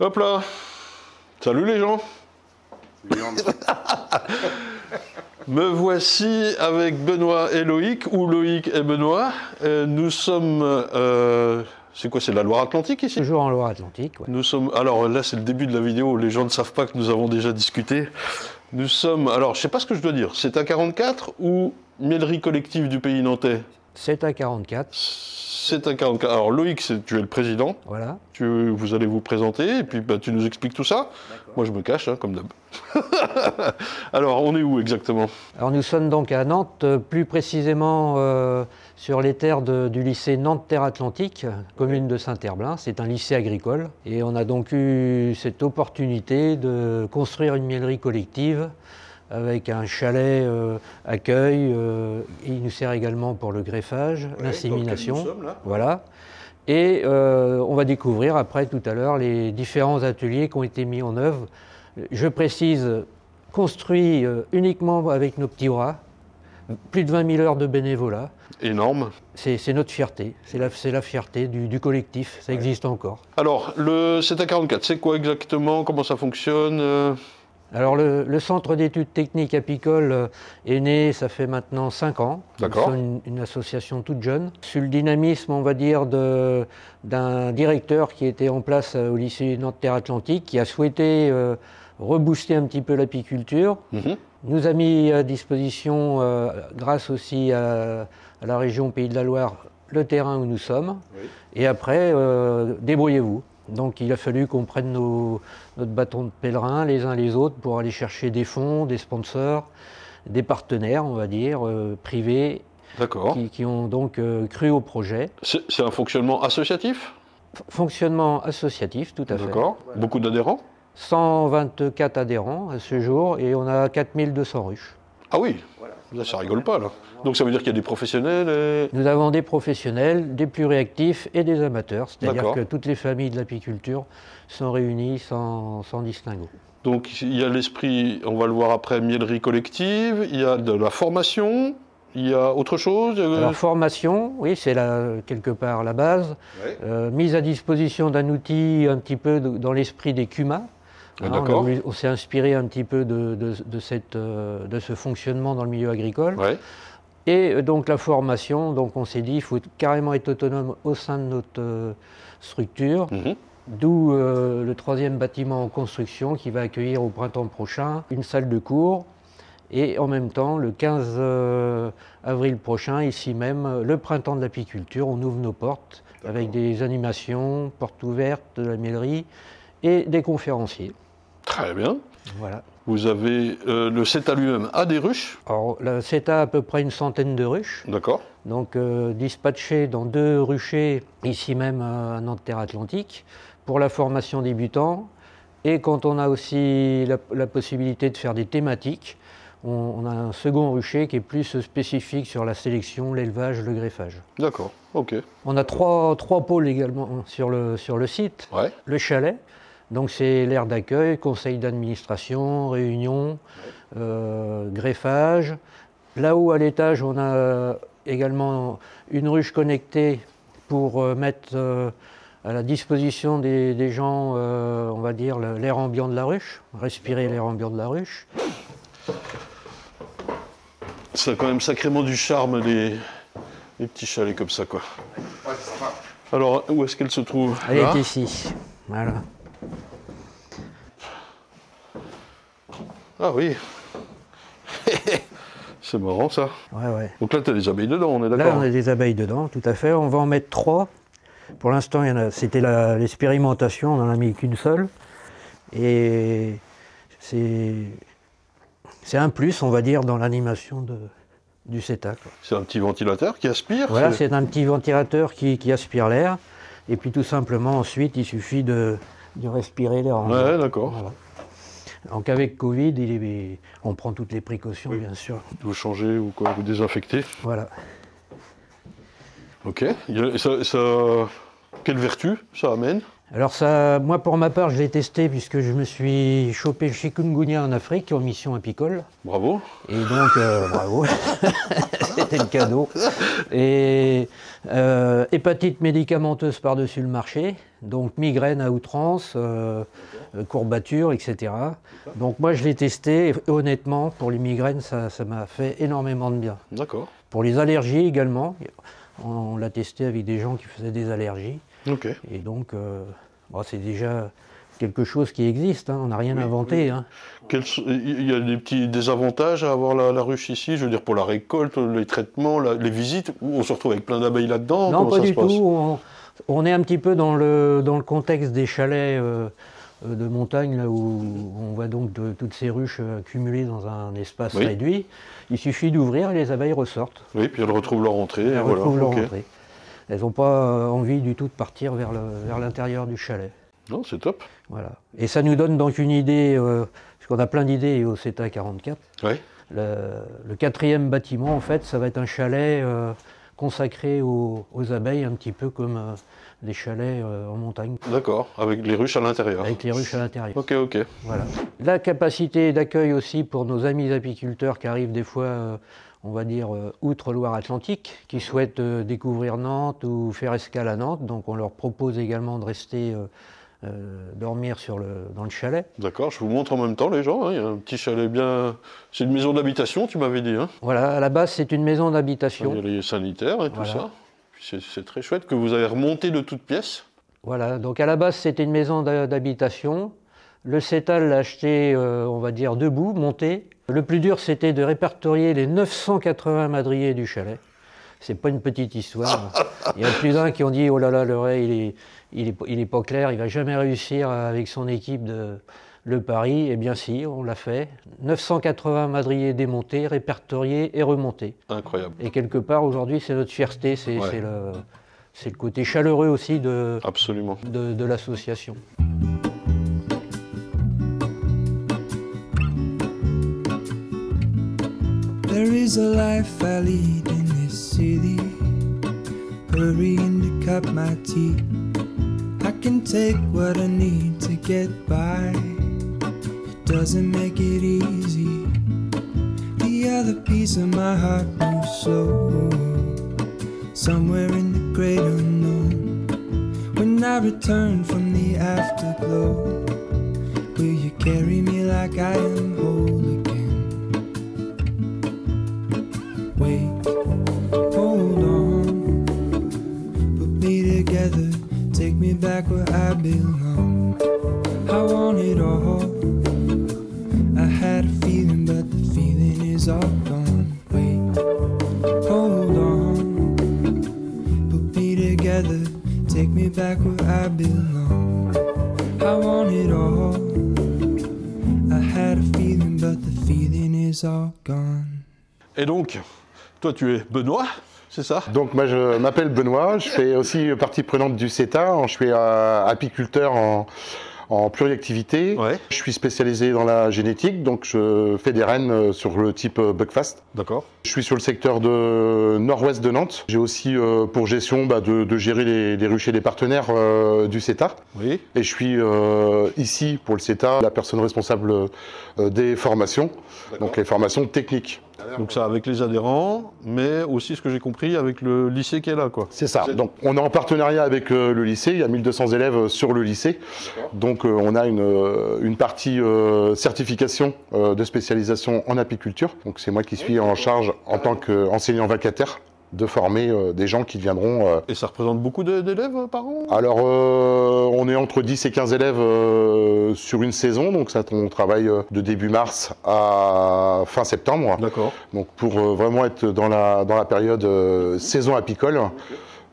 Hop là. Salut les gens. Me voici avec Benoît et Loïc, ou Loïc et Benoît. Nous sommes... c'est quoi, c'est la Loire-Atlantique ici? Toujours en Loire-Atlantique, ouais. Nous sommes... Alors là, c'est le début de la vidéo. Les gens ne savent pas que nous avons déjà discuté. Nous sommes... Alors, je ne sais pas ce que je dois dire. C'est à 44 ou Mielerie collective du pays nantais? C'est à 44. C'est à 44. Alors Loïc, tu es le président. Voilà. Vous allez vous présenter et puis tu nous expliques tout ça. Moi, je me cache, hein, comme d'hab. Alors, on est où exactement? Alors nous sommes donc à Nantes, plus précisément sur les terres du lycée Nantes-Terre-Atlantique, commune de Saint-Herblain. C'est un lycée agricole. Et on a donc eu cette opportunité de construire une mielerie collective avec un chalet accueil. Il nous sert également pour le greffage, l'insémination. Voilà. Et on va découvrir après, tout à l'heure, les différents ateliers qui ont été mis en œuvre. Je précise, construit uniquement avec nos petits bras, plus de 20 000 heures de bénévolat. Énorme. C'est notre fierté, c'est la fierté du collectif, ça existe encore. Alors, c'est à 44, c'est quoi exactement? Comment ça fonctionne? Alors le centre d'études techniques apicoles est né, ça fait maintenant 5 ans. D'accord. Nous sommes une association toute jeune. Sur le dynamisme, on va dire, d'un directeur qui était en place au lycée Nantes-Terre-Atlantique, qui a souhaité rebooster un petit peu l'apiculture. Nous a mis à disposition, grâce aussi à la région Pays de la Loire, le terrain où nous sommes. Oui. Et après, débrouillez-vous. Donc il a fallu qu'on prenne notre bâton de pèlerin les uns les autres pour aller chercher des fonds, des sponsors, des partenaires, on va dire, privés, qui ont donc cru au projet. C'est un fonctionnement associatif? Fonctionnement associatif, tout à fait. D'accord. Voilà. Beaucoup d'adhérents? 124 adhérents à ce jour et on a 4200 ruches. Ah oui, voilà. Là, ça rigole pas là. Donc ça veut dire qu'il y a des professionnels Nous avons des professionnels, des plus réactifs et des amateurs. C'est-à-dire que toutes les familles de l'apiculture sont réunies sans distinguo. Donc il y a l'esprit, on va le voir après, mielerie collective, il y a de la formation, il y a autre chose? Alors formation, oui, c'est quelque part la base. Ouais. Mise à disposition d'un outil un petit peu dans l'esprit des CUMA. On s'est inspiré un petit peu de ce fonctionnement dans le milieu agricole. Ouais. Et donc la formation, donc on s'est dit qu'il faut carrément être autonome au sein de notre structure, d'où le 3e bâtiment en construction qui va accueillir au printemps prochain une salle de cours et en même temps le 15 avril prochain, ici même, le printemps de l'apiculture, on ouvre nos portes avec des animations, portes ouvertes de la mielerie et des conférenciers. Très bien. Voilà. Vous avez le CETA lui-même a des ruches? Alors, le CETA a à peu près une centaine de ruches. D'accord. Donc, dispatchées dans 2 ruchers, ici même à Nantes-Terre-Atlantique, pour la formation débutants. Et quand on a aussi la possibilité de faire des thématiques, on a un second rucher qui est plus spécifique sur la sélection, l'élevage, le greffage. D'accord, ok. On a trois pôles également sur le site. Ouais. Le chalet. Donc c'est l'aire d'accueil, conseil d'administration, réunion, greffage. Là-haut à l'étage, on a également une ruche connectée pour mettre à la disposition des gens, on va dire, l'air ambiant de la ruche, respirer l'air ambiant de la ruche. Ça a quand même sacrément du charme, les petits chalets comme ça, quoi. Alors, où est-ce qu'elle se trouve? Elle est ici, voilà. Ah oui. C'est marrant ça. Ouais, ouais. Donc là, tu as des abeilles dedans, on est d'accord? Là, on a des abeilles dedans, tout à fait. On va en mettre 3. Pour l'instant, c'était l'expérimentation, on n'en a mis qu'une seule. Et c'est un plus, on va dire, dans l'animation du CETA. C'est un petit ventilateur qui aspire? Voilà, c'est un petit ventilateur qui aspire l'air. Et puis tout simplement, ensuite, il suffit de respirer l'air. Ouais, d'accord. Voilà. Donc avec Covid, on prend toutes les précautions, oui, bien sûr. Vous changez ou quoi, vous désinfectez? Voilà. Ok. Quelle vertu ça amène? Alors ça, moi pour ma part, je l'ai testé puisque je me suis chopé le chikungunya en Afrique en mission apicole. Bravo. Et donc, bravo, c'était le cadeau. Et hépatite médicamenteuse par-dessus le marché, donc migraine à outrance, courbatures, etc. Donc moi je l'ai testé et honnêtement, pour les migraines, ça m'a fait énormément de bien. D'accord. Pour les allergies également, on l'a testé avec des gens qui faisaient des allergies. Ok. Et donc, c'est déjà quelque chose qui existe, hein, on n'a rien inventé. Hein. Il y a des petits désavantages à avoir la ruche ici, je veux dire pour la récolte, les traitements, les visites, où on se retrouve avec plein d'abeilles là-dedans? Non, pas du tout. On est un petit peu dans le contexte des chalets de montagne, là où on voit donc toutes ces ruches accumulées dans un espace réduit. Il suffit d'ouvrir et les abeilles ressortent. Oui, puis elles retrouvent leur entrée. Elles retrouvent leur entrée. Elles n'ont pas envie du tout de partir vers l'intérieur du chalet. Non, c'est top. Voilà. Et ça nous donne donc une idée, parce qu'on a plein d'idées au CETA 44. Ouais. Le 4e bâtiment, en fait, ça va être un chalet consacré aux abeilles, un petit peu comme les chalets en montagne. D'accord, avec les ruches à l'intérieur. Avec les ruches à l'intérieur. Ok, ok. Voilà. La capacité d'accueil aussi pour nos amis apiculteurs qui arrivent des fois, on va dire, outre Loire-Atlantique, qui souhaitent découvrir Nantes ou faire escale à Nantes. Donc on leur propose également de rester dormir dans le chalet. D'accord, je vous montre en même temps les gens, hein. Il y a un petit chalet bien... C'est une maison d'habitation, tu m'avais dit. Hein. Voilà, à la base c'est une maison d'habitation. Il y a les sanitaires et tout ça. C'est très chouette que vous avez remonté de toutes pièces. Voilà, donc à la base c'était une maison d'habitation. Le CETA l'a acheté, on va dire, debout, monté. Le plus dur c'était de répertorier les 980 madriers du chalet. C'est pas une petite histoire. Il y a plus d'un qui ont dit « Oh là là, le ray, il est pas clair, il va jamais réussir avec son équipe de le pari ». Eh bien si, on l'a fait. 980 madriers démontés, répertoriés et remontés. Incroyable. Et quelque part, aujourd'hui, c'est notre fierté, c'est le côté chaleureux aussi de l'association. There is a life I lead in this city, hurrying to cup my tea. I can take what I need to get by, it doesn't make it easy. The other piece of my heart moves slow, somewhere in the great unknown. When I return from the afterglow, will you carry me like I am whole again? Wait, hold on, put me together, take me back where I belong. I want it all, I had a feeling but the feeling is all gone. Wait, hold on, put me together, take me back where I belong. I want it all, I had a feeling but the feeling is all gone. Et donc, toi tu es Benoît, c'est ça? Donc moi je m'appelle Benoît, je fais aussi partie prenante du CETA, je suis apiculteur en pluriactivité. Ouais. Je suis spécialisé dans la génétique, donc je fais des rennes sur le type Buckfast. D'accord. Je suis sur le secteur de nord-ouest de Nantes. J'ai aussi pour gestion de gérer les ruchers des partenaires du CETA. Oui. Et je suis ici pour le CETA la personne responsable des formations, donc les formations techniques. Donc ça avec les adhérents, mais aussi ce que j'ai compris avec le lycée qui est là, quoi. C'est ça. Donc on est en partenariat avec le lycée, il y a 1200 élèves sur le lycée. Donc on a une partie certification de spécialisation en apiculture. Donc c'est moi qui suis en charge en tant qu'enseignant vacataire de former des gens qui viendront... Et ça représente beaucoup d'élèves par an? Alors, on est entre 10 et 15 élèves sur une saison, donc ça, on travaille de début mars à fin septembre. D'accord. Donc pour vraiment être dans la période saison apicole,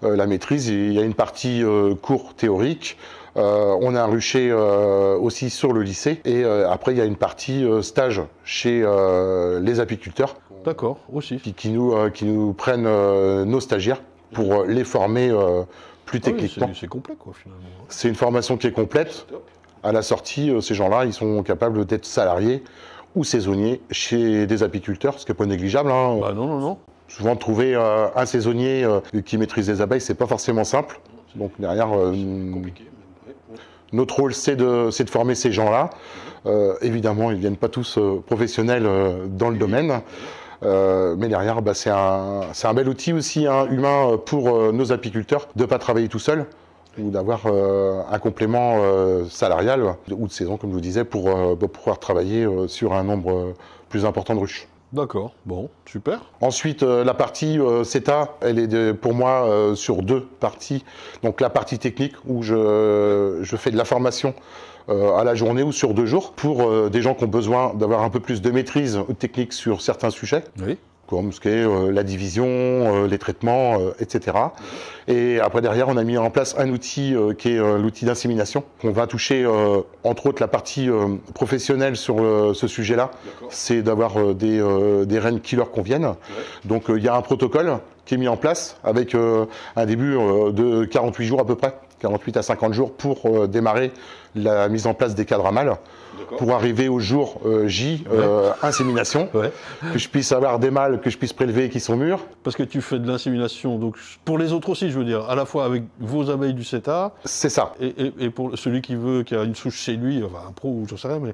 la maîtrise, il y a une partie cours théorique. On a un rucher aussi sur le lycée et après il y a une partie stage chez les apiculteurs. D'accord, aussi. Qui nous prennent nos stagiaires pour les former plus techniquement. Oui, c'est complet quoi finalement. C'est une formation qui est complète. À la sortie, ces gens-là, ils sont capables d'être salariés ou saisonniers chez des apiculteurs, ce qui n'est pas négligeable. Hein. Bah non. Souvent, trouver un saisonnier qui maîtrise les abeilles, c'est pas forcément simple. Donc derrière, c'est compliqué. Notre rôle, c'est de former ces gens-là. Évidemment, ils ne viennent pas tous professionnels dans le domaine. Mais derrière, c'est un bel outil aussi humain pour nos apiculteurs de ne pas travailler tout seul ou d'avoir un complément salarial ou de saison, comme je vous disais, pour pouvoir travailler sur un nombre plus important de ruches. D'accord, bon, super. Ensuite, la partie CETA, elle est pour moi sur 2 parties. Donc la partie technique où je fais de la formation à la journée ou sur 2 jours pour des gens qui ont besoin d'avoir un peu plus de maîtrise technique sur certains sujets. Oui. Comme ce qui est la division, les traitements, etc. Et après, derrière, on a mis en place un outil qui est l'outil d'insémination. On va toucher, entre autres, la partie professionnelle sur ce sujet-là. C'est d'avoir des reines qui leur conviennent. Ouais. Donc, il y a un protocole qui est mis en place avec un début de 48 jours à peu près, 48 à 50 jours pour démarrer la mise en place des cadres à mâles. Pour arriver au jour J, insémination, que je puisse avoir des mâles que je puisse prélever qui sont mûrs. Parce que tu fais de l'insémination, donc pour les autres aussi, je veux dire, à la fois avec vos abeilles du CETA. C'est ça. Et pour celui qui a une souche chez lui, enfin un pro ou j'en sais rien, mais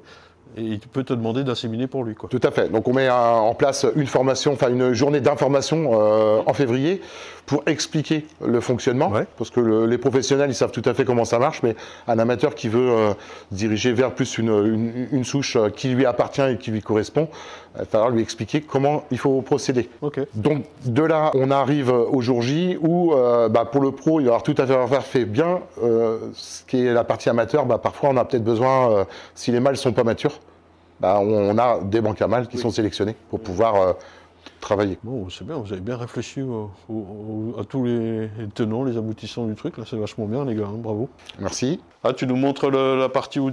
et il peut te demander d'inséminer pour lui, quoi. Tout à fait. Donc on met en place une formation, enfin une journée d'information en février pour expliquer le fonctionnement. Ouais. Parce que les professionnels, ils savent tout à fait comment ça marche, mais un amateur qui veut diriger vers plus une souche qui lui appartient et qui lui correspond, il va falloir lui expliquer comment il faut procéder. Okay. Donc de là, on arrive au jour J où pour le pro, il va avoir tout à fait bien. Ce qui est la partie amateur, parfois on a peut-être besoin, si les mâles ne sont pas matures, on a des bancs à mâles qui sont sélectionnés pour pouvoir travailler. Bon, c'est bien, vous avez bien réfléchi à tous les tenants, les aboutissants du truc. Là, c'est vachement bien, les gars, bravo. Merci. Ah, tu nous montres la partie où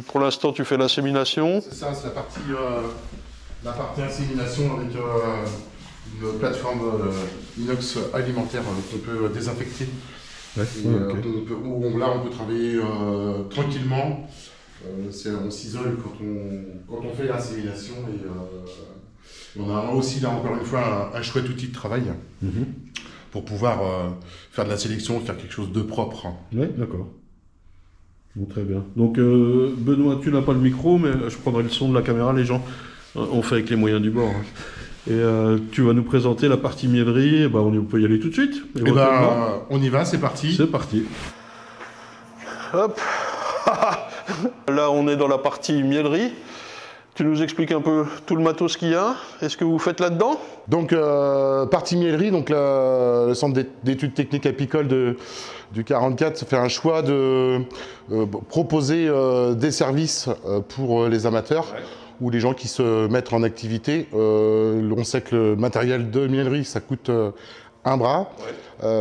pour l'instant, tu fais l'insémination. C'est ça, c'est la partie insémination avec une plateforme inox alimentaire qu'on peut désinfecter. Ouais, okay. Là, on peut travailler tranquillement. On s'isole quand on fait l'insémination et on a aussi là encore une fois un chouette outil de travail pour pouvoir faire de la sélection, faire quelque chose de propre. Oui, d'accord. Bon, très bien. Donc Benoît, tu n'as pas le micro, mais je prendrai le son de la caméra, les gens. On fait avec les moyens du bord. Et tu vas nous présenter la partie miellerie. On peut y aller tout de suite. On y va, c'est parti. C'est parti. Hop. Là, on est dans la partie miellerie. Tu nous expliques un peu tout le matos qu'il y a. Est-ce que vous faites là-dedans? Donc, partie miellerie, donc le centre d'études techniques apicoles du 44 fait un choix de proposer des services pour les amateurs ou les gens qui se mettent en activité. On sait que le matériel de miellerie, ça coûte un bras.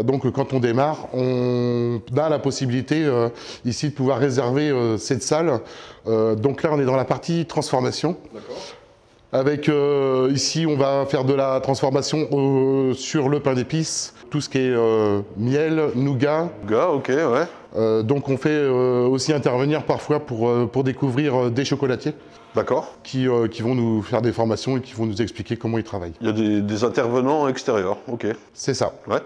Donc quand on démarre, on a la possibilité ici de pouvoir réserver cette salle. Donc là, on est dans la partie transformation. Avec ici, on va faire de la transformation sur le pain d'épices, tout ce qui est miel, nougat. Nougat, ok, ouais. Donc on fait aussi intervenir parfois pour découvrir des chocolatiers. D'accord. Qui vont nous faire des formations et qui vont nous expliquer comment ils travaillent. Il y a des intervenants extérieurs, ok. C'est ça. Ouais.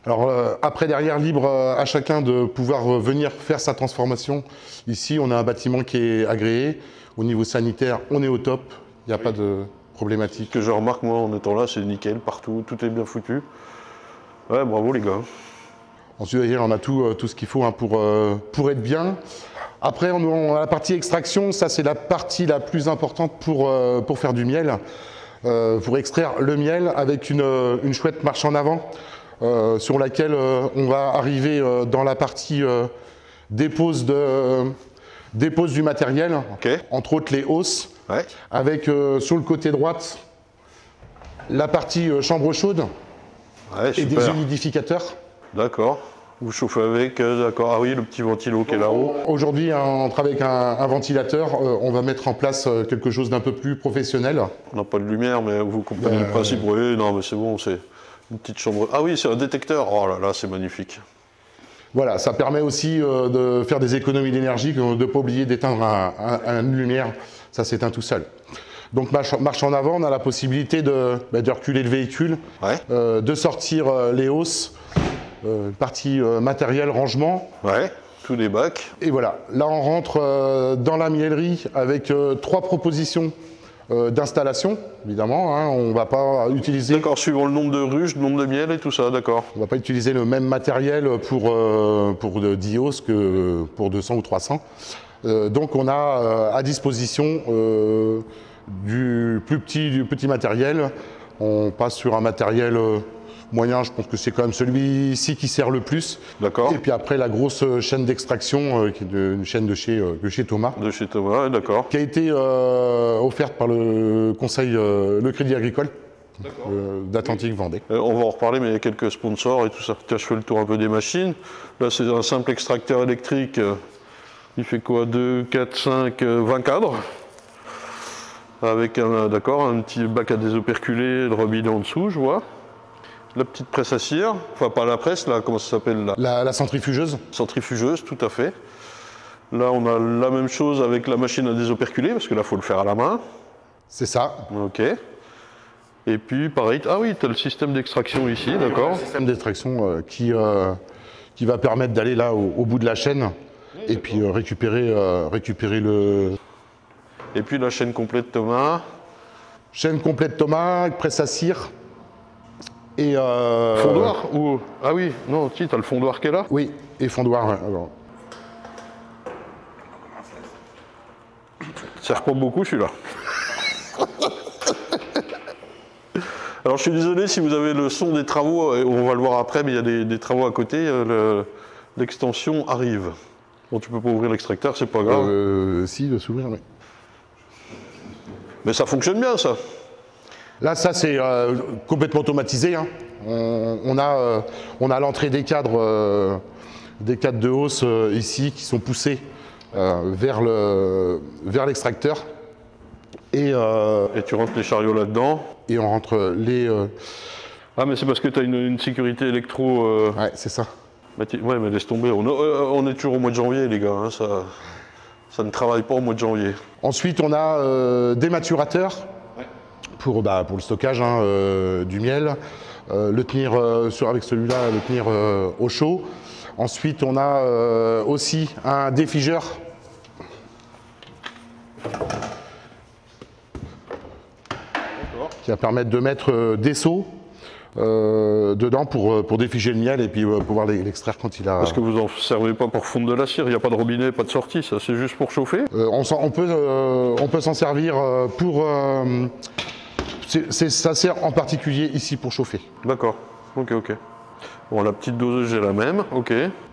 Alors après, derrière, libre à chacun de pouvoir venir faire sa transformation. Ici, on a un bâtiment qui est agréé. Au niveau sanitaire, on est au top. Il n'y a pas de problématique. Ce que je remarque, moi, en étant là, c'est nickel, partout. Tout est bien foutu. Ouais, bravo les gars. Ensuite, derrière, on a tout ce qu'il faut pour être bien. Après, on a la partie extraction. Ça, c'est la partie la plus importante pour faire du miel. Pour extraire le miel avec une chouette marche en avant. Sur laquelle on va arriver dans la partie dépose du matériel, entre autres les hausses, avec sur le côté droite la partie chambre chaude et des humidificateurs. D'accord. Vous chauffez avec, d'accord. Ah oui, le petit ventilo qui est là-haut. Aujourd'hui, on travaille avec un ventilateur. On va mettre en place quelque chose d'un peu plus professionnel. On n'a pas de lumière, mais vous comprenez le principe. Oui, non, mais c'est bon, c'est une petite chambre. Ah oui, c'est un détecteur. Oh là là, c'est magnifique. Voilà, ça permet aussi de faire des économies d'énergie, de ne pas oublier d'éteindre une lumière. Ça s'éteint tout seul. Donc marche en avant, on a la possibilité de reculer le véhicule, de sortir les hausses, partie matériel, rangement. Ouais. tous les bacs. Et voilà, là on rentre dans la miellerie avec 3 propositions d'installation, évidemment. Hein, on ne va pas utiliser... D'accord, suivant le nombre de ruches, le nombre de miel et tout ça, d'accord. On ne va pas utiliser le même matériel pour 10 hausses que pour 200 ou 300. Donc on a à disposition du petit matériel. On passe sur un matériel moyen, je pense que c'est quand même celui-ci qui sert le plus. D'accord. Et puis après la grosse chaîne d'extraction, qui est une chaîne de chez Thomas. De chez Thomas, d'accord. Qui a été offerte par le conseil, le Crédit Agricole d'Atlantique Vendée. On va en reparler, mais il y a quelques sponsors et tout ça. Tiens, je fais le tour un peu des machines. Là, c'est un simple extracteur électrique. Il fait quoi? 2, 4, 5, 20 cadres. Avec un petit bac à désoperculer, le robinet en dessous, je vois. La petite presse à cire, enfin pas la presse, là, comment ça s'appelle là? La centrifugeuse. Centrifugeuse, tout à fait. Là, on a la même chose avec la machine à désoperculer, parce que là, il faut le faire à la main. C'est ça. Ok. Et puis, pareil, ah oui, tu as le système d'extraction ici, d'accord. Le système d'extraction qui va permettre d'aller là au bout de la chaîne et puis récupérer le... Et puis la chaîne complète Thomas. Chaîne complète Thomas, presse à cire. Et fondoir ou... Ah oui, non, tu as le fondoir qui est là? Oui, et fondoir. Ouais, alors. Ça sert pas beaucoup celui-là. Alors je suis désolé si vous avez le son des travaux, on va le voir après, mais il y a des travaux à côté, l'extension arrive. Bon, tu peux pas ouvrir l'extracteur, c'est pas grave. Si, de s'ouvrir, oui. Mais ça fonctionne bien, ça. Là, ça, c'est complètement automatisé. Hein. On a l'entrée des cadres de hausse ici qui sont poussés vers l'extracteur. Et tu rentres les chariots là-dedans. Et on rentre les... Ah, mais c'est parce que tu as une sécurité électro... Ouais, c'est ça. Ouais, mais laisse tomber. On est toujours au mois de janvier, les gars. Hein, ça ne travaille pas au mois de janvier. Ensuite, on a des maturateurs pour le stockage du miel. Le tenir avec celui-là, le tenir au chaud. Ensuite, on a aussi un défigeur. Qui va permettre de mettre des seaux dedans pour défiger le miel et puis pouvoir l'extraire quand il a... Parce que vous n'en servez pas pour fondre de la cire, il n'y a pas de robinet, pas de sortie, ça c'est juste pour chauffer? On peut s'en servir pour... ça sert en particulier ici pour chauffer. D'accord, ok. Bon, la petite doseuse, j'ai la même, ok.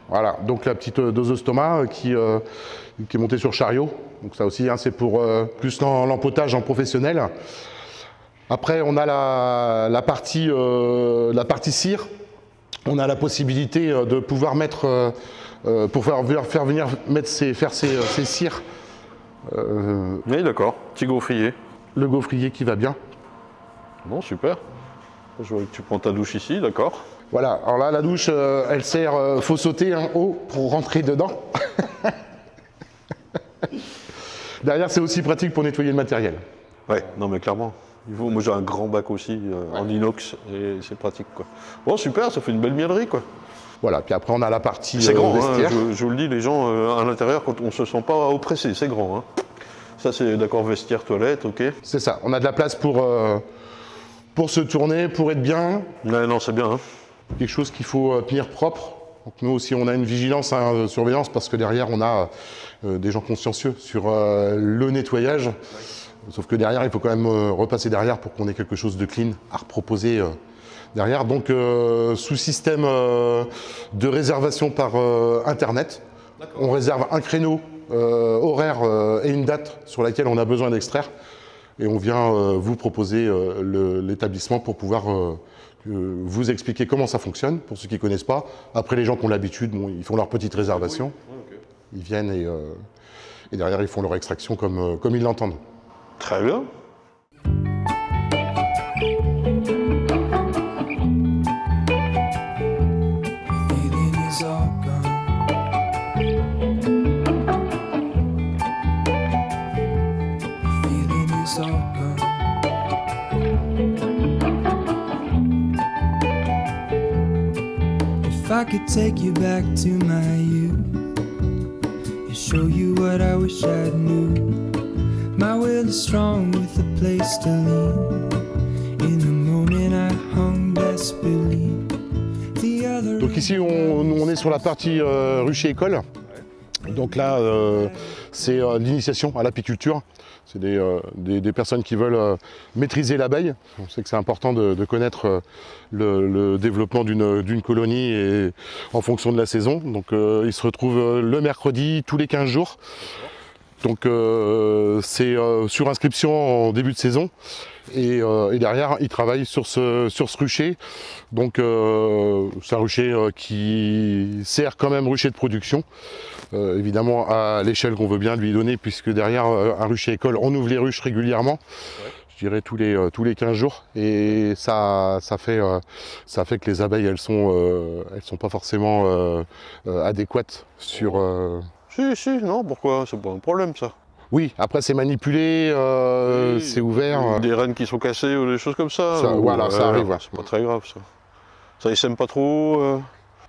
Voilà, donc la petite doseuse Thomas qui est montée sur chariot. Donc ça aussi, hein, c'est pour plus l'empotage en professionnel. Après, on a la partie cire. On a la possibilité de pouvoir mettre, pour faire ces cires. Oui, d'accord. Petit gaufrier. Le gaufrier qui va bien. Bon, super. Je vois que tu prends ta douche ici, d'accord. Voilà. Alors là, la douche, elle sert, faut sauter en haut pour rentrer dedans. Derrière, c'est aussi pratique pour nettoyer le matériel. Ouais, non mais clairement. Moi j'ai un grand bac aussi en inox et c'est pratique quoi. Bon super, ça fait une belle miellerie quoi. Voilà, puis après on a la partie c'est grand, vestiaire. Hein, je vous le dis, les gens à l'intérieur, quand on se sent pas oppressé, c'est grand. Hein. Ça c'est d'accord, vestiaire, toilette, ok. C'est ça, on a de la place pour se tourner, pour être bien. Ouais, non, c'est bien. Hein. Quelque chose qu'il faut tenir propre. Donc nous aussi on a une vigilance, surveillance, parce que derrière on a des gens consciencieux sur le nettoyage. Sauf que derrière, il faut quand même repasser derrière pour qu'on ait quelque chose de clean à reproposer derrière. Donc, sous système de réservation par Internet, on réserve un créneau horaire et une date sur laquelle on a besoin d'extraire. Et on vient vous proposer l'établissement pour pouvoir vous expliquer comment ça fonctionne, pour ceux qui ne connaissent pas. Après, les gens qui ont l'habitude, bon, ils font leur petite réservation. Ils viennent et derrière, ils font leur extraction comme ils l'entendent. Très bien. If I could take you back to my youth, show you what I wish I knew. My will is strong with a place to lean. In the moment I hung desperately. Donc ici on est sur la partie rucher école. Donc là c'est l'initiation à l'apiculture. C'est des personnes qui veulent maîtriser l'abeille. On sait que c'est important de connaître le développement d'une colonie et en fonction de la saison. Donc ils se retrouvent le mercredi tous les 15 jours. Donc c'est sur inscription en début de saison. Et derrière, ils travaillent sur ce rucher. Donc c'est un rucher qui sert quand même rucher de production. Évidemment à l'échelle qu'on veut bien lui donner, puisque derrière un rucher école, on ouvre les ruches régulièrement. Ouais. Je dirais tous les 15 jours. Et ça fait que les abeilles, elles sont pas forcément adéquates sur... Si, non, pourquoi? C'est pas un problème ça. Oui, après c'est manipulé, oui, c'est ouvert. Des reines qui sont cassées ou des choses comme ça. Voilà, ça arrive. C'est pas très grave ça. Ça, ils s'aiment pas trop.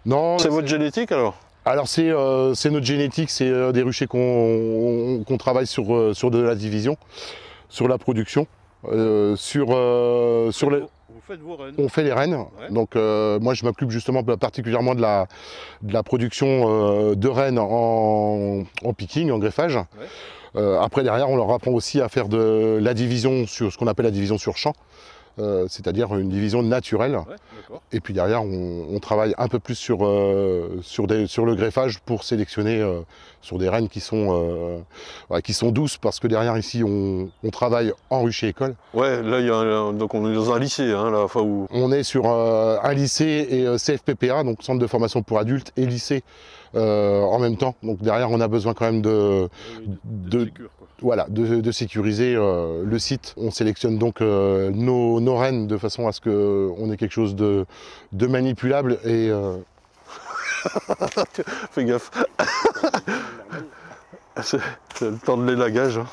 Non. C'est votre génétique alors? Alors c'est notre génétique, c'est des ruchers qu'on travaille sur de la division, sur la production, sur les... Vous faites vos rennes. On fait les rennes. Ouais. Donc moi je m'occupe justement particulièrement de la production de rennes en picking, en greffage. Ouais. Après derrière on leur apprend aussi à faire de la division sur ce qu'on appelle la division sur champ. C'est-à-dire une division naturelle. Ouais, et puis derrière, on travaille un peu plus sur le greffage pour sélectionner sur des rennes qui sont douces, parce que derrière ici, on travaille en rucher école. Ouais, là, donc on est dans un lycée, hein, là, enfin, où... On est sur un lycée et CFPPA, donc Centre de formation pour adultes, et lycée en même temps. Donc derrière, on a besoin quand même de sécuriser le site. On sélectionne donc nos rennes de façon à ce qu'on ait quelque chose de manipulable et... Fais gaffe. C'est le temps de l'élagage. Hein.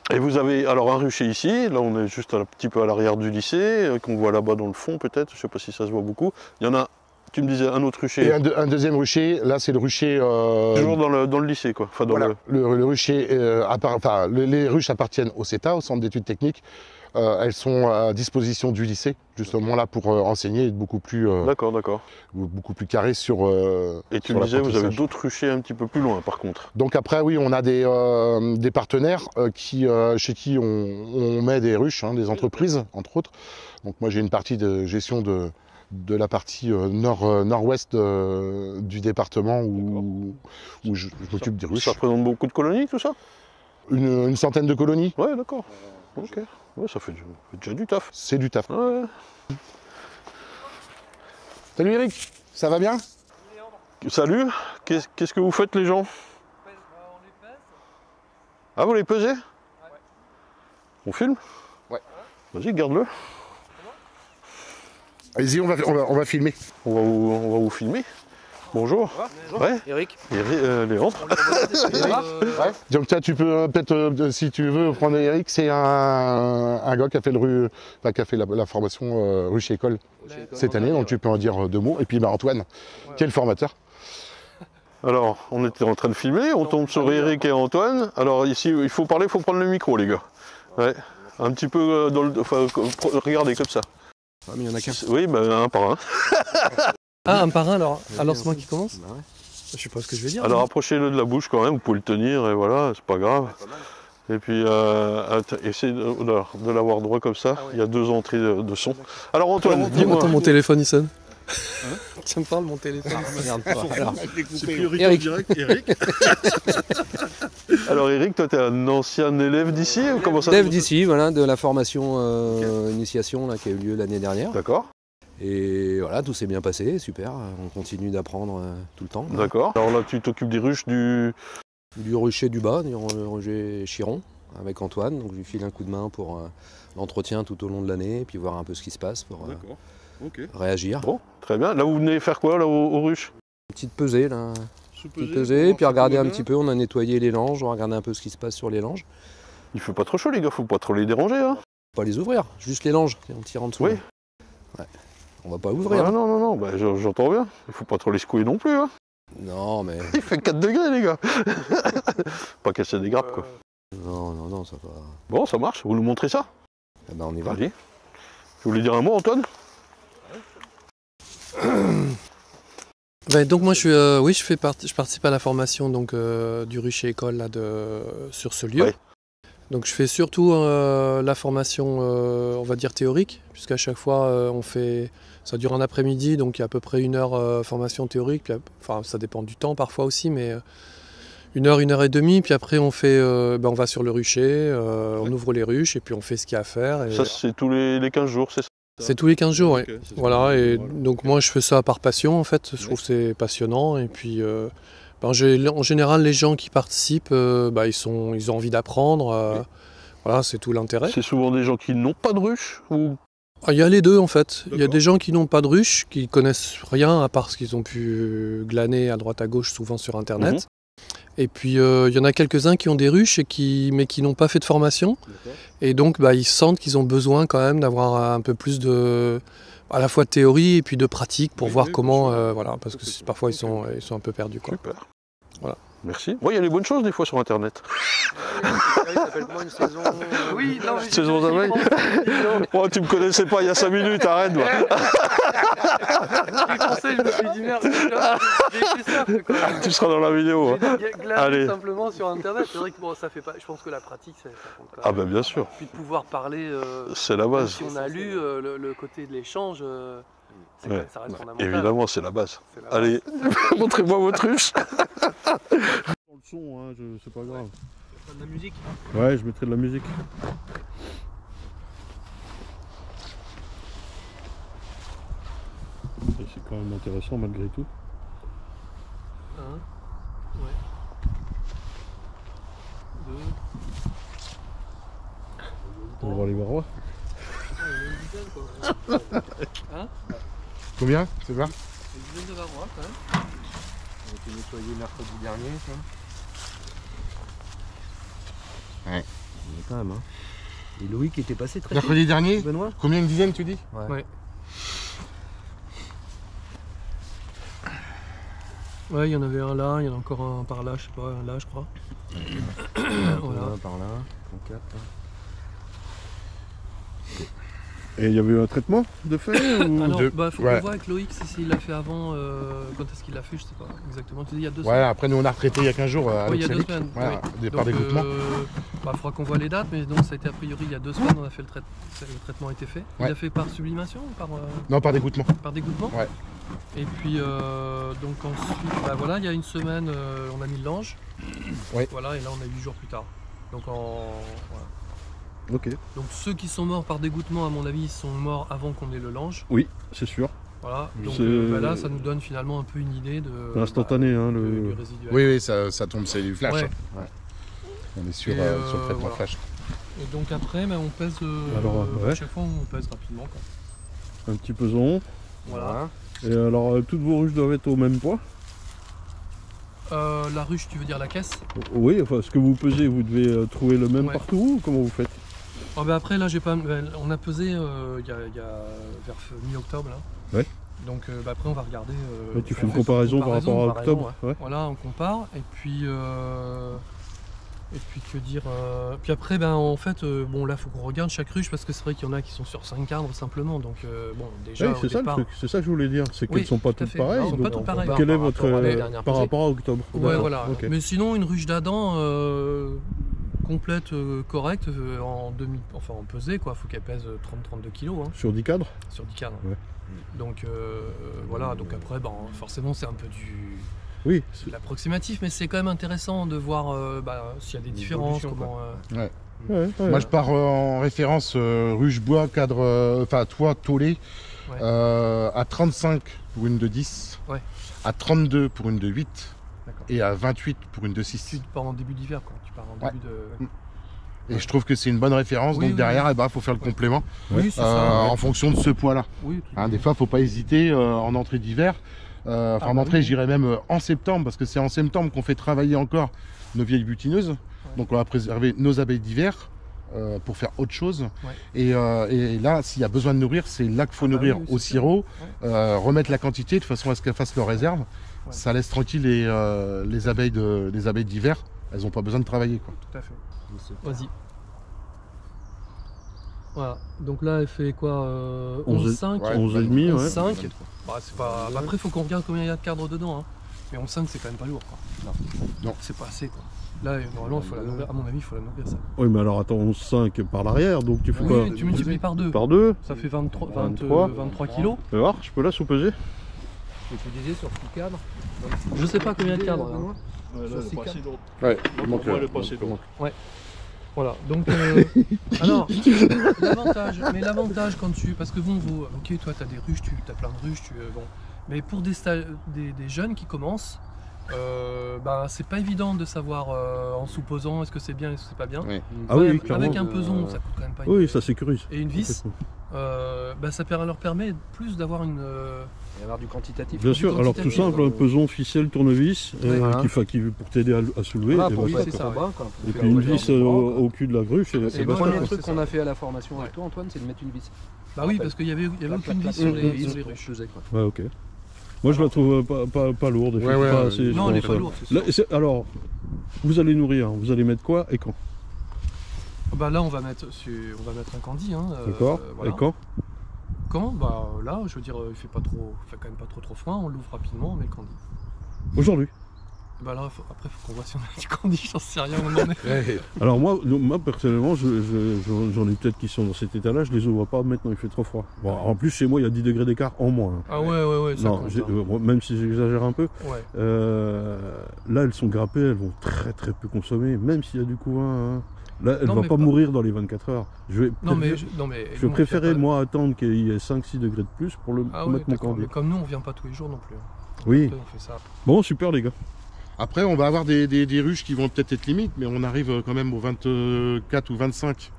Et vous avez alors un rucher ici, là on est juste un petit peu à l'arrière du lycée, qu'on voit là-bas dans le fond peut-être, je ne sais pas si ça se voit beaucoup. Il y en a... Tu me disais un autre rucher. Et un deuxième rucher, là c'est le rucher... Toujours dans le lycée quoi. Enfin, voilà, le rucher, les ruches appartiennent au CETA, au Centre d'études techniques. Elles sont à disposition du lycée, justement là pour enseigner et être beaucoup plus... beaucoup plus carré sur... et tu me disais, vous avez d'autres ruchers un petit peu plus loin par contre. Donc après oui, on a des partenaires chez qui on met des ruches, hein, des entreprises entre autres. Donc moi j'ai une partie de gestion de la partie nord-ouest du département où je m'occupe des ruches. Ça représente beaucoup de colonies tout ça? Une centaine de colonies. Ouais, d'accord. Ok. Ouais, ça fait déjà du taf. C'est du taf. Ouais. Salut Eric, ça va bien? Salut, qu'est-ce que vous faites les gens? On les pèse. Ah, vous les pesez? Ouais. On filme? Ouais. Vas-y, garde-le. Allez-y, on va filmer. On va vous filmer. Bonjour. Bonjour. Ouais. Eric. Léandre. Ouais. Donc tu peux peut-être, si tu veux, prendre Eric. C'est un gars qui a fait la formation rucher école cette année, donc tu peux en dire deux mots. Et puis Antoine, qui est le formateur. Alors, on était en train de filmer, on tombe sur Eric et Antoine. Alors ici, il faut parler, il faut prendre le micro, les gars. Ouais. Un petit peu regardez comme ça. Ah, mais il y en a qu'un. Oui, un par un. Ah, un par un, alors c'est moi qui commence? Bah ouais. Je sais pas ce que je vais dire. Alors approchez-le de la bouche quand même, vous pouvez le tenir et voilà, c'est pas grave. Et puis essayez de l'avoir droit comme ça, il y a deux entrées de son. Alors Antoine, dis-moi. Attends, mon téléphone il sonne. Tu me parles, mon téléphone. Regarde pas. C'est plus Eric. Direct, Eric. Alors Eric, toi tu es un ancien élève d'ici? Élève d'ici, voilà, de la formation initiation là, qui a eu lieu l'année dernière. D'accord. Et voilà, tout s'est bien passé, super, on continue d'apprendre tout le temps. D'accord. Alors là, tu t'occupes des ruches du rucher du bas, du rucher Chiron, avec Antoine. Donc je lui file un coup de main pour l'entretien tout au long de l'année, et puis voir un peu ce qui se passe pour réagir. Bon, très bien. Là, vous venez faire quoi là aux ruches? Une petite pesée, là. Petite pesée, puis regarder un petit peu, on a nettoyé les langes, on va regarder un peu ce qui se passe sur les langes. Il fait pas trop chaud les gars, faut pas trop les déranger. Hein. Pas les ouvrir, juste les langes, on tire en dessous. Oui. Ouais. On va pas ouvrir. Ah, non, bah, j'entends bien. Il faut pas trop les secouer non plus. Hein. Non, mais... Il fait 4 degrés, les gars. Pas casser des grappes, quoi. Non, ça va. Bon, ça marche. Vous nous montrez ça? Eh ben, on y va. Allez. Vous voulez dire un mot, Antoine? Donc moi je participe à la formation donc, du rucher école là, sur ce lieu. Ouais. Donc je fais surtout la formation on va dire théorique, puisqu'à chaque fois ça dure un après-midi, donc il y a à peu près 1 heure formation théorique, puis, enfin ça dépend du temps parfois aussi, mais 1 heure et demie, puis après on va sur le rucher, on ouvre les ruches et puis on fait ce qu'il y a à faire. Et... Ça c'est tous les 15 jours, c'est ça? C'est tous les 15 jours, oui. Okay, voilà, et donc moi je fais ça par passion en fait, je trouve que c'est passionnant. Et puis en général les gens qui participent, ils ont envie d'apprendre, voilà, c'est tout l'intérêt. C'est souvent des gens qui n'ont pas de ruche ou... Il y a les deux en fait, il y a des gens qui n'ont pas de ruche, qui connaissent rien à part ce qu'ils ont pu glaner à droite à gauche souvent sur internet. Et puis il y en a quelques-uns qui ont des ruches mais qui n'ont pas fait de formation. Et donc ils sentent qu'ils ont besoin quand même d'avoir un peu plus à la fois de théorie et puis de pratique pour voir comment, voilà, parce que parfois ils sont un peu perdus, quoi. Super. Voilà. Merci. Bon, il y a les bonnes choses des fois sur internet. Ça s'appelle moi une saison. Oui, non, mais saison d'abeilles. Oh, tu me connaissais pas il y a 5 minutes, arrête moi. J'ai pensé, je me suis dit merde, j'ai fait ça. Tu seras dans la vidéo. Allez. Simplement sur internet, c'est vrai que bon, ça fait pas. Je pense que la pratique, ça compte quand même. Ah ben bien sûr. Puis de pouvoir parler. C'est la base. Si on a lu le côté de l'échange. Ouais. Ça reste fondamental. Évidemment, c'est la base. Allez, montrez-moi votre ruche. Dans le son, hein, c'est pas grave. Tu mettras de la musique? Ouais, je mettrai de la musique. C'est quand même intéressant malgré tout. Ouais. 2. On va aller voir roi. Hein? Combien? C'est ça? Une dizaine de varrois quand même. On a été nettoyé mercredi dernier, ça. Ouais. Mais quand même, hein. Et Loïc était passé très mercredi dernier? Benoît? Combien, une dizaine tu dis? Ouais. Ouais, il y en avait un là, il y en a encore un par là, je sais pas, un là je crois. Voilà. Un par là, en 4. Et il y avait un traitement de fait ou... Alors, faut qu'on voit avec Loïc s'il l'a fait avant, quand est-ce qu'il l'a fait, je sais pas exactement. Tu dis il y a 2 semaines. Ouais, après nous on a retraité il y a 15 jours il y a 2 semaines. Ouais, oui. Par dégoûtement. Il faudra qu'on voit les dates, mais donc ça a été a priori il y a 2 semaines, on a fait le traitement a été fait. Ouais. Il a fait par sublimation ou par... Non, par dégoûtement. Par dégoûtement. Ouais. Et puis donc ensuite, voilà, il y a 1 semaine, on a mis le lange. Ouais. Voilà, et là on a 8 jours plus tard. Donc voilà. Ok. Donc ceux qui sont morts par dégoûtement, à mon avis, ils sont morts avant qu'on ait le lange. Oui, c'est sûr. Voilà, donc là ça nous donne finalement un peu une idée de... L'instantané, du résiduel. Oui, ça tombe, c'est du flash. Ouais. Hein. Ouais. On est sur le traitement flash. Et donc après, on pèse, à chaque fois on pèse rapidement, quoi. Un petit peson. Voilà. Et alors toutes vos ruches doivent être au même poids? La ruche, tu veux dire la caisse? Oui, enfin ce que vous pesez, vous devez trouver le même partout ou comment vous faites? Après là on a pesé il y a vers mi-octobre là. Ouais. Donc après on va regarder. Tu fais une comparaison par rapport à octobre. Ouais. Voilà, on compare et puis que dire. Puis après en fait là faut qu'on regarde chaque ruche parce que c'est vrai qu'il y en a qui sont sur 5 cadres simplement, donc déjà. Ouais, c'est ça le truc, c'est ça que je voulais dire, c'est qu'elles sont pas toutes pareilles. Elles sont pas toutes pareilles. Quel est votre par rapport à octobre? Ouais, voilà. Okay. Mais sinon une ruche d'Adam complète, correcte, en pesée quoi, faut qu'elle pèse 30-32 kg. Hein. Sur 10 cadres? Sur 10 cadres. Ouais. Donc voilà, donc après forcément c'est un peu oui, l'approximatif, mais c'est quand même intéressant de voir s'il y a des différences. Moi je pars en référence ruche bois, cadre, toit tôlé, à 35 pour une de 10, à 32 pour une de 8 et à 28 pour une de 6. Tu pars en début d'hiver quoi, tu pars en début de... Et je trouve que c'est une bonne référence, donc derrière il faut faire le complément en fonction de ce poids-là. Oui, des fois il ne faut pas hésiter en entrée d'hiver. En entrée, j'irais même en septembre, parce que c'est en septembre qu'on fait travailler encore nos vieilles butineuses. Donc on va préserver nos abeilles d'hiver pour faire autre chose. Et là, s'il y a besoin de nourrir, c'est là qu'il faut nourrir au sirop, remettre la quantité de façon à ce qu'elles fassent leur réserve. Ça laisse tranquille les abeilles d'hiver. Elles n'ont pas besoin de travailler, quoi. Tout à fait. Vas-y. Voilà. Donc là, elle fait quoi 11,5 11,5, 11,5. Bah, c'est pas... Après, il faut qu'on regarde combien il y a de cadres dedans. Hein. Mais 11,5, c'est quand même pas lourd, quoi. Non. C'est pas assez, quoi. Là, normalement, il faut la nourrir. À mon avis, il faut la nourrir, ça. Oui, mais alors attends, 11,5 par l'arrière, donc tu fais quoi? Tu multiplies par 2. Par 2. Ça fait 23 kilos. Tu vas voir, je peux la sous-peser? Et tu disais sur 6 cadres. Je sais pas combien de cadres. Là. Ouais, il manque le Ouais. Voilà, donc l'avantage quand tu... Parce que bon, ok, toi tu as des ruches, tu as plein de ruches, bon. Mais pour des jeunes qui commencent, c'est pas évident de savoir en supposant est-ce que c'est bien, est-ce que c'est pas bien. Oui. Avec un peson, ça coûte quand même pas. Oui, ça sécurise. Et une vis, ça leur permet plus d'avoir une... Et avoir du quantitatif. Bien sûr, alors tout simple, un peson, ficelle, tournevis, pour t'aider à soulever. Et puis une vis au cul de la grue. C'est le premier truc qu'on a fait à la formation avec toi, Antoine, c'est de mettre une vis. Bah oui, parce qu'il n'y avait aucune vis sur les ruches. Ouais, ok. Moi je la trouve pas lourde. Non, elle n'est pas lourde. Alors, vous allez nourrir, vous allez mettre quoi et quand? Bah là, on va mettre un candy. D'accord. Et quand? Quand? Bah là, je veux dire, il fait quand même pas trop froid, on l'ouvre rapidement, on met le candy. Aujourd'hui? Bah là, après, faut qu'on voit si on a du candy, j'en sais rien, on en est. Alors moi personnellement, j'en ai peut-être qui sont dans cet état-là, je les ouvre pas maintenant, il fait trop froid. Bon, en plus, chez moi, il y a 10 degrés d'écart en moins. Ah ouais, ça non, compte, même si j'exagère un peu. Là, elles sont grappées, elles vont très peu consommer, même s'il y a du couvain. Là, elle ne va pas mourir dans les 24 heures. Je vais préférer, moi, attendre qu'il y ait 5-6 degrés de plus pour mettre mon candy. Mais comme nous, on vient pas tous les jours non plus. Oui. On fait ça. Bon, super, les gars. Après, on va avoir des ruches qui vont peut-être être limites, mais on arrive quand même au 24 ou 25.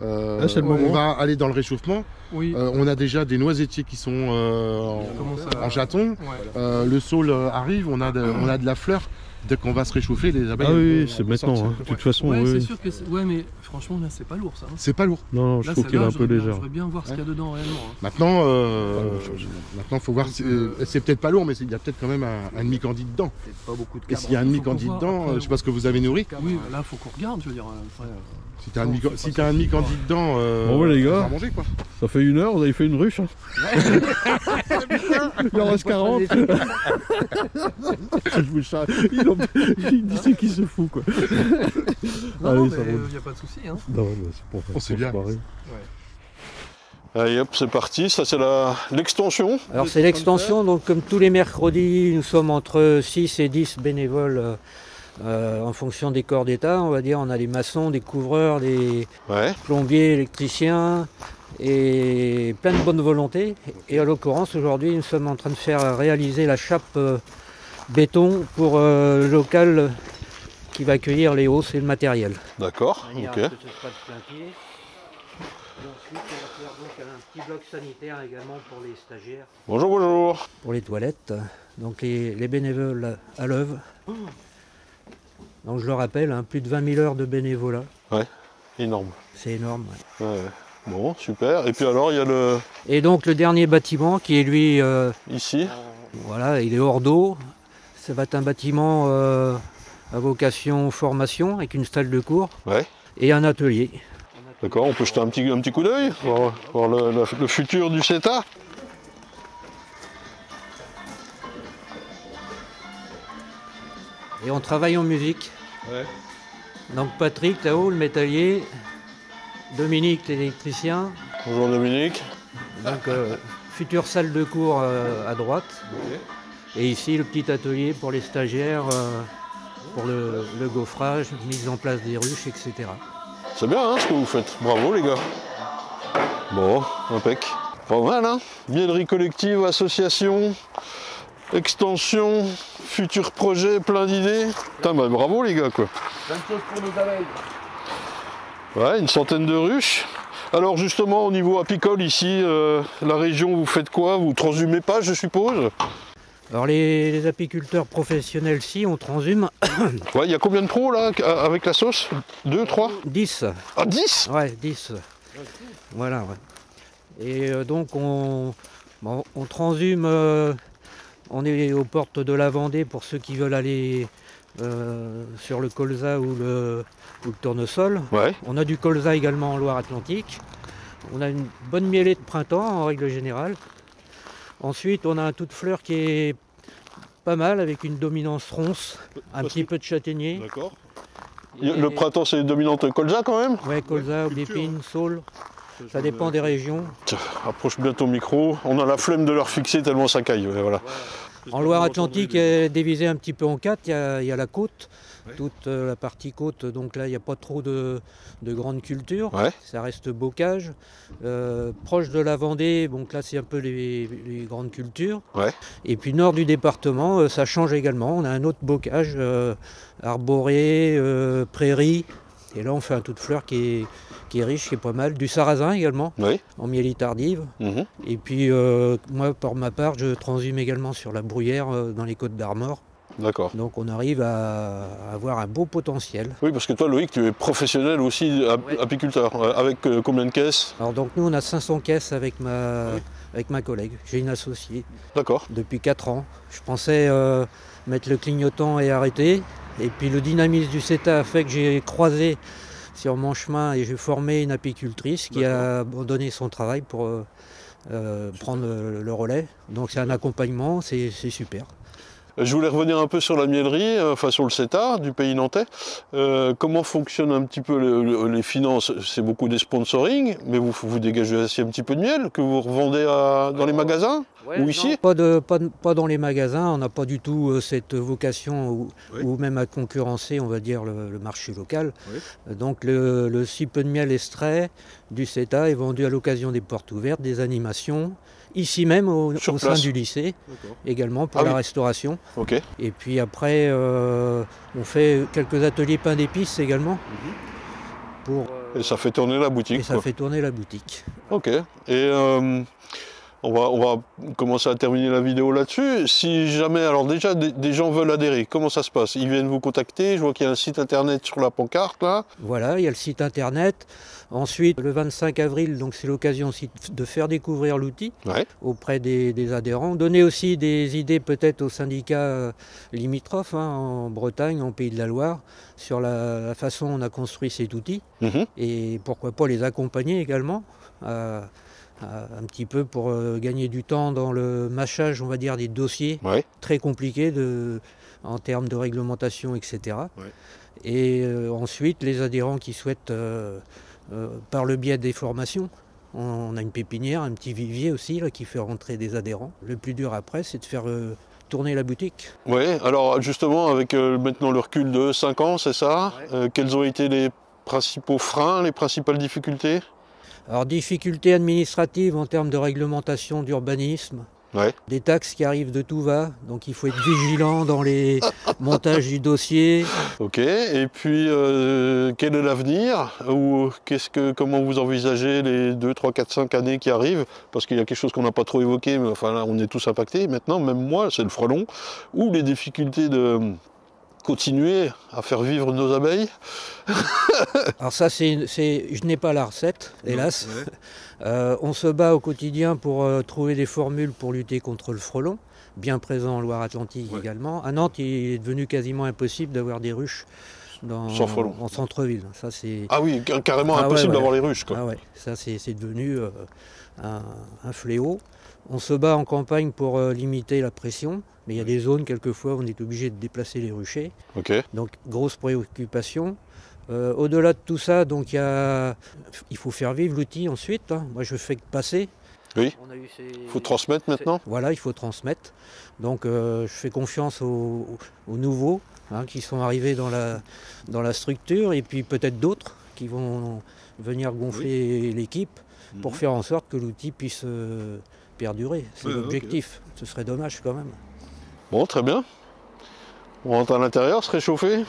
On va aller dans le réchauffement. Oui. On a déjà des noisettiers qui sont en jaton. Le saule arrive, on a de la fleur. Dès qu'on va se réchauffer, les abeilles. Ah oui, c'est maintenant. De toute façon, c'est sûr que mais franchement, là, c'est pas lourd, ça. C'est pas lourd. Non, je trouve qu'elle est un peu légère. J'aimerais bien voir ce qu'il y a dedans réellement. Maintenant, faut voir. C'est peut-être pas lourd, mais il y a peut-être quand même un demi-candy dedans. Pas beaucoup de Et s'il y a un demi-candy dedans, je sais pas ce que vous avez nourri. Oui, là, faut qu'on regarde, je veux dire. Si t'as un demi-candy dedans, bon, les gars, manger, quoi. Ça fait 1 heure, vous avez fait une ruche. Il en reste 40. Il dit c'est qui se fout, quoi. Non, mais il n'y a pas de souci. Hein. Non, c'est pour c'est bien. Allez hop, c'est parti. Ça, c'est l'extension. Alors, c'est l'extension. Donc, comme tous les mercredis, nous sommes entre 6 et 10 bénévoles. En fonction des corps d'État, on va dire, on a des maçons, des couvreurs, des plombiers, électriciens et plein de bonne volonté. Et à l'occurrence, aujourd'hui, nous sommes en train de faire réaliser la chape béton pour le local qui va accueillir les hausses et le matériel. D'accord, ok. Et ensuite, on va faire donc un petit bloc sanitaire également pour les stagiaires. Bonjour. Pour les toilettes, donc les bénévoles à l'œuvre. Donc je le rappelle, plus de 20 000 heures de bénévolat. Ouais, énorme. C'est énorme. Ouais. Bon, super. Et puis alors, il y a le... Et donc le dernier bâtiment qui est lui... Ici. Voilà, il est hors d'eau. Ça va être un bâtiment à vocation formation avec une salle de cours et un atelier. D'accord, on peut jeter un petit coup d'œil, voir le futur du CETA. Et on travaille en musique. Donc Patrick là-haut, le métallier, Dominique l'électricien. Bonjour Dominique. Donc future salle de cours à droite. Et ici le petit atelier pour les stagiaires, pour le gaufrage, mise en place des ruches, etc. C'est bien ce que vous faites, bravo les gars. Bon, impec. Pas mal Mielerie collective, association, extension, futur projet, plein d'idées. Bravo les gars quoi. Plein de choses pour nos abeilles. Ouais, une centaine de ruches. Alors justement au niveau apicole ici, la région vous faites quoi? Vous transhumez pas je suppose? Alors les apiculteurs professionnels, si, on transhume. Ouais, il y a combien de pros là avec la sauce? 2, 3? 10. Ah, 10? Ouais, 10. Voilà, ouais. Et donc on transhume, on est aux portes de la Vendée pour ceux qui veulent aller sur le colza ou le tournesol. Ouais. On a du colza également en Loire-Atlantique. On a une bonne mielée de printemps en règle générale. Ensuite, on a un tout de fleur qui est pas mal avec une dominance ronce, un petit peu de châtaignier. D'accord. Le printemps, c'est une dominante colza quand même? Ouais, colza, aubépine, saule. Ça dépend des régions. Tiens, approche bien ton micro. On a la flemme de leur fixer tellement ça caille. Ouais, voilà. En Loire-Atlantique, elle est divisée un petit peu en 4. Il y a la côte, toute la partie côte. Donc là, il n'y a pas trop de grandes cultures. Ouais. Ça reste bocage. Proche de la Vendée, donc là, c'est un peu les grandes cultures. Ouais. Et puis nord du département, ça change également. On a un autre bocage, arboré, prairie. Et là, on fait un tout de fleur qui est riche, qui est pas mal. Du sarrasin également, Oui. en mielie tardive. Mhm. Et puis, moi, pour ma part, je transhume également sur la bruyère dans les Côtes d'Armor. D'accord. Donc, on arrive à avoir un beau potentiel. Oui, parce que toi, Loïc, tu es professionnel aussi, apiculteur. Avec combien de caisses? Alors, donc, nous, on a 500 caisses avec ma collègue. J'ai une associée D'accord. depuis 4 ans. Je pensais mettre le clignotant et arrêter. Et puis, le dynamisme du CETA a fait que j'ai croisé sur mon chemin et j'ai formé une apicultrice qui a abandonné son travail pour prendre le relais. Donc c'est un accompagnement, c'est super. Je voulais revenir un peu sur la miellerie, enfin sur le CETA du pays nantais. Comment fonctionnent un petit peu les finances? C'est beaucoup des sponsoring, mais vous dégagez aussi un petit peu de miel que vous revendez dans les magasins ou ici? Non, pas dans les magasins, on n'a pas du tout cette vocation ou même à concurrencer, on va dire, le marché local. Oui. Donc le si peu de miel extrait du CETA est vendu à l'occasion des portes ouvertes, des animations, ici même au sein du lycée, également pour la restauration. Okay. Et puis après, on fait quelques ateliers pain d'épices également. Et ça fait tourner la boutique. Et ça fait tourner la boutique. Ok. Et on va commencer à terminer la vidéo là-dessus. Si jamais, alors déjà, des gens veulent adhérer, comment ça se passe? Ils viennent vous contacter, je vois qu'il y a un site internet sur la pancarte là. Voilà, il y a le site internet. Ensuite, le 25 avril, donc c'est l'occasion aussi de faire découvrir l'outil auprès des adhérents. Donner aussi des idées peut-être aux syndicats limitrophes, en Bretagne, en Pays de la Loire, sur la façon dont on a construit cet outil. Et pourquoi pas les accompagner également, un petit peu pour gagner du temps dans le mâchage, on va dire, des dossiers très compliqués en termes de réglementation, etc. Et ensuite, les adhérents qui souhaitent... par le biais des formations, on a une pépinière, un petit vivier aussi là, qui fait rentrer des adhérents. Le plus dur après, c'est de faire tourner la boutique. Oui, alors justement, avec maintenant le recul de 5 ans, c'est ça, quels ont été les principaux freins, les principales difficultés? Alors, difficultés administratives en termes de réglementation d'urbanisme. Des taxes qui arrivent de tout va, donc il faut être vigilant dans les montages du dossier. Ok, et puis quel est l'avenir? Ou comment vous envisagez les 2, 3, 4, 5 années qui arrivent? Parce qu'il y a quelque chose qu'on n'a pas trop évoqué, mais enfin là on est tous impactés maintenant, même moi, c'est le frelon, ou les difficultés de continuer à faire vivre nos abeilles. Alors ça, je n'ai pas la recette, hélas. On se bat au quotidien pour trouver des formules pour lutter contre le frelon, bien présent en Loire-Atlantique également. À Nantes, il est devenu quasiment impossible d'avoir des ruches en centre-ville. Ah oui, carrément impossible d'avoir les ruches, quoi. Ah ouais, ça c'est devenu un fléau. On se bat en campagne pour limiter la pression, mais il y a des zones, quelquefois, où on est obligé de déplacer les ruchers. Donc, grosse préoccupation. Au-delà de tout ça, donc, il faut faire vivre l'outil ensuite. Moi, je fais que passer. Oui, il faut transmettre maintenant. Voilà, il faut transmettre. Donc, je fais confiance aux nouveaux qui sont arrivés dans la structure, et puis peut-être d'autres qui vont venir gonfler l'équipe pour faire en sorte que l'outil puisse... perdurer, c'est l'objectif. Ce serait dommage quand même. Bon, très bien. On rentre à l'intérieur, se réchauffer.